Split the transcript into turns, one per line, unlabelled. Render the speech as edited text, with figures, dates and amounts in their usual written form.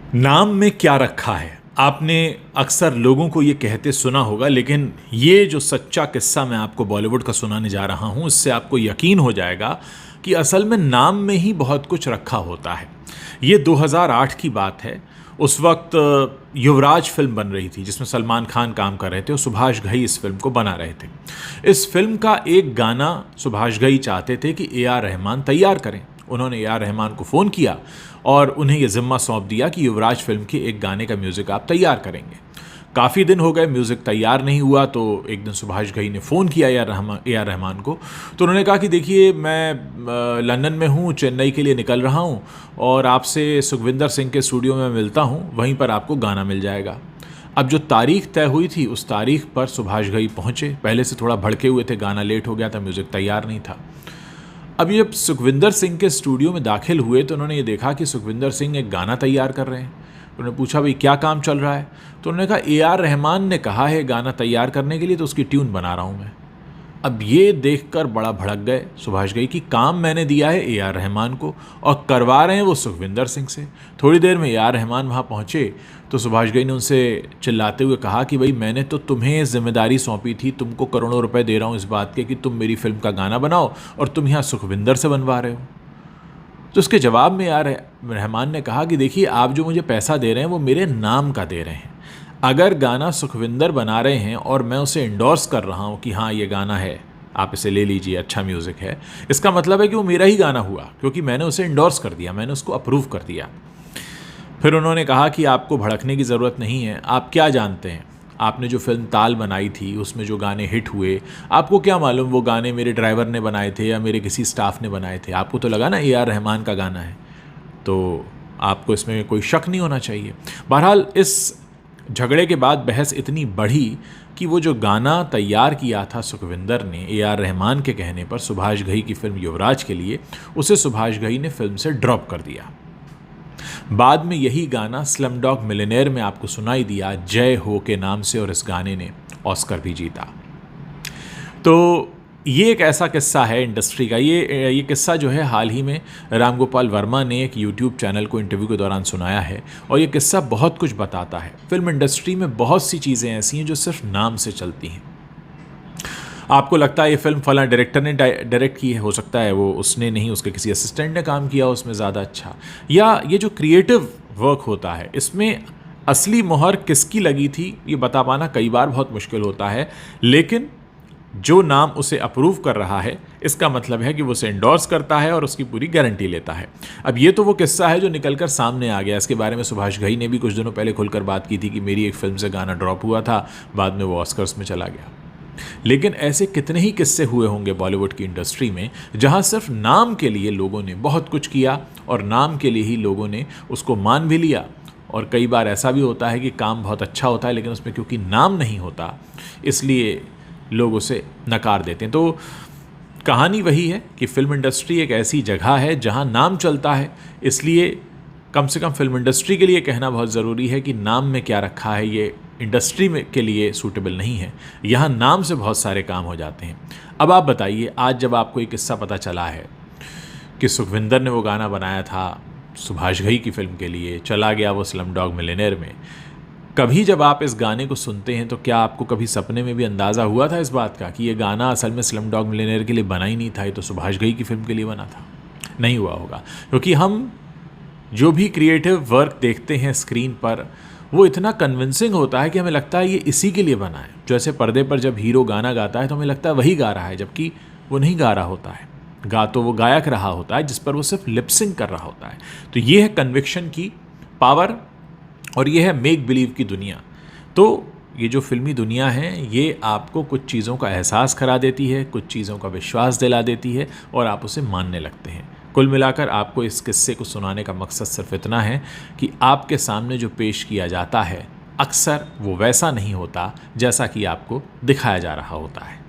नाम में क्या रखा है। आपने अक्सर लोगों को ये कहते सुना होगा, लेकिन ये जो सच्चा किस्सा मैं आपको बॉलीवुड का सुनाने जा रहा हूँ, इससे आपको यकीन हो जाएगा कि असल में नाम में ही बहुत कुछ रखा होता है। ये 2008 की बात है। उस वक्त युवराज फिल्म बन रही थी जिसमें सलमान खान काम कर रहे थे और सुभाष घई इस फिल्म को बना रहे थे। इस फिल्म का एक गाना सुभाष घई चाहते थे कि A.R. रहमान तैयार करें। उन्होंने A.R. रहमान को फ़ोन किया और उन्हें यह ज़िम्मा सौंप दिया कि युवराज फिल्म के एक गाने का म्यूज़िक आप तैयार करेंगे। काफ़ी दिन हो गए, म्यूज़िक तैयार नहीं हुआ, तो एक दिन सुभाष घई ने फ़ोन किया A.R. रहमान को। तो उन्होंने कहा कि देखिए, मैं लंदन में हूँ, चेन्नई के लिए निकल रहा हूँ और आपसे सुखविंदर सिंह के स्टूडियो में मिलता हूँ, वहीं पर आपको गाना मिल जाएगा। अब जो तारीख तय हुई थी उस तारीख पर सुभाष घई पहुँचे। पहले से थोड़ा भड़के हुए थे, गाना लेट हो गया था, म्यूज़िक तैयार नहीं था। अब जब सुखविंदर सिंह के स्टूडियो में दाखिल हुए तो उन्होंने ये देखा कि सुखविंदर सिंह एक गाना तैयार कर रहे हैं। उन्होंने पूछा, भाई क्या काम चल रहा है? तो उन्होंने कहा, A.R. रहमान ने कहा है गाना तैयार करने के लिए, तो उसकी ट्यून बना रहा हूँ मैं। अब ये देखकर बड़ा भड़क गए सुभाष घई कि काम मैंने दिया है A.R. रहमान को और करवा रहे हैं वो सुखविंदर सिंह से। थोड़ी देर में A.R. रहमान वहाँ पहुँचे तो सुभाष घई ने उनसे चिल्लाते हुए कहा कि भाई, मैंने तो तुम्हें जिम्मेदारी सौंपी थी, तुमको करोड़ों रुपए दे रहा हूँ इस बात के कि तुम मेरी फिल्म का गाना बनाओ, और तुम यहाँ सुखविंदर से बनवा रहे हो। तो उसके जवाब में A.R. रहमान ने कहा कि देखिए, आप जो मुझे पैसा दे रहे हैं वो मेरे नाम का दे रहे हैं। अगर गाना सुखविंदर बना रहे हैं और मैं उसे इंडोर्स कर रहा हूँ कि हाँ ये गाना है, आप इसे ले लीजिए, अच्छा म्यूज़िक है, इसका मतलब है कि वो मेरा ही गाना हुआ, क्योंकि मैंने उसे इंडोर्स कर दिया, मैंने उसको अप्रूव कर दिया। फिर उन्होंने कहा कि आपको भड़कने की ज़रूरत नहीं है, आप क्या जानते हैं, आपने जो फिल्म ताल बनाई थी उसमें जो गाने हिट हुए, आपको क्या मालूम वो गाने मेरे ड्राइवर ने बनाए थे या मेरे किसी स्टाफ ने बनाए थे? आपको तो लगा ना A.R. रहमान का गाना है, तो आपको इसमें कोई शक नहीं होना चाहिए। बहरहाल इस झगड़े के बाद बहस इतनी बढ़ी कि वो जो गाना तैयार किया था सुखविंदर ने A.R. रहमान के कहने पर सुभाष घई की फिल्म युवराज के लिए, उसे सुभाष घई ने फिल्म से ड्रॉप कर दिया। बाद में यही गाना स्लमडॉग मिलियनेयर में आपको सुनाई दिया जय हो के नाम से, और इस गाने ने ऑस्कर भी जीता। तो ये एक ऐसा किस्सा है इंडस्ट्री का। ये किस्सा जो है हाल ही में राम गोपाल वर्मा ने एक यूट्यूब चैनल को इंटरव्यू के दौरान सुनाया है, और ये किस्सा बहुत कुछ बताता है। फिल्म इंडस्ट्री में बहुत सी चीज़ें ऐसी हैं जो सिर्फ नाम से चलती हैं। आपको लगता है ये फिल्म फलां डायरेक्टर ने डायरेक्ट की है, हो सकता है वो उसने नहीं, उसके किसी असिस्टेंट ने काम किया उसमें ज़्यादा अच्छा, या ये जो क्रिएटिव वर्क होता है इसमें असली मोहर किसकी लगी थी ये बता पाना कई बार बहुत मुश्किल होता है। लेकिन जो नाम उसे अप्रूव कर रहा है, इसका मतलब है कि वो उसे इंडोर्स करता है और उसकी पूरी गारंटी लेता है। अब ये तो वो किस्सा है जो निकलकर सामने आ गया। इसके बारे में सुभाष घई ने भी कुछ दिनों पहले खुलकर बात की थी कि मेरी एक फिल्म से गाना ड्रॉप हुआ था, बाद में वो ऑस्कर्स में चला गया। लेकिन ऐसे कितने ही किस्से हुए होंगे बॉलीवुड की इंडस्ट्री में जहां सिर्फ नाम के लिए लोगों ने बहुत कुछ किया और नाम के लिए ही लोगों ने उसको मान भी लिया। और कई बार ऐसा भी होता है कि काम बहुत अच्छा होता है लेकिन उसमें क्योंकि नाम नहीं होता इसलिए लोग उसे नकार देते हैं। तो कहानी वही है कि फ़िल्म इंडस्ट्री एक ऐसी जगह है जहां नाम चलता है, इसलिए कम से कम फिल्म इंडस्ट्री के लिए कहना बहुत ज़रूरी है कि नाम में क्या रखा है ये इंडस्ट्री में के लिए सूटेबल नहीं है। यहाँ नाम से बहुत सारे काम हो जाते हैं। अब आप बताइए, आज जब आपको ये किस्सा पता चला है कि सुखविंदर ने वो गाना बनाया था सुभाष घई की फिल्म के लिए, चला गया वो स्लमडॉग मिलियनेयर में, कभी जब आप इस गाने को सुनते हैं तो क्या आपको कभी सपने में भी अंदाज़ा हुआ था इस बात का कि ये गाना असल में स्लमडॉग मिलियनेयर के लिए बना ही नहीं था, ये तो सुभाष घई की फिल्म के लिए बना था? नहीं हुआ होगा, क्योंकि हम जो भी क्रिएटिव वर्क देखते हैं स्क्रीन पर वो इतना कन्विंसिंग होता है कि हमें लगता है ये इसी के लिए बना है। जैसे पर्दे पर जब हीरो गाना गाता है तो हमें लगता है वही गा रहा है, जबकि वो नहीं गा रहा होता है, गा तो वो गायक रहा होता है जिस पर वो सिर्फ लिपसिंग कर रहा होता है। तो ये है कन्विक्शन की पावर और ये है मेक बिलीव की दुनिया। तो ये जो फिल्मी दुनिया है ये आपको कुछ चीज़ों का एहसास करा देती है, कुछ चीज़ों का विश्वास दिला देती है और आप उसे मानने लगते हैं। कुल मिलाकर आपको इस किस्से को सुनाने का मकसद सिर्फ इतना है कि आपके सामने जो पेश किया जाता है अक्सर वो वैसा नहीं होता जैसा कि आपको दिखाया जा रहा होता है।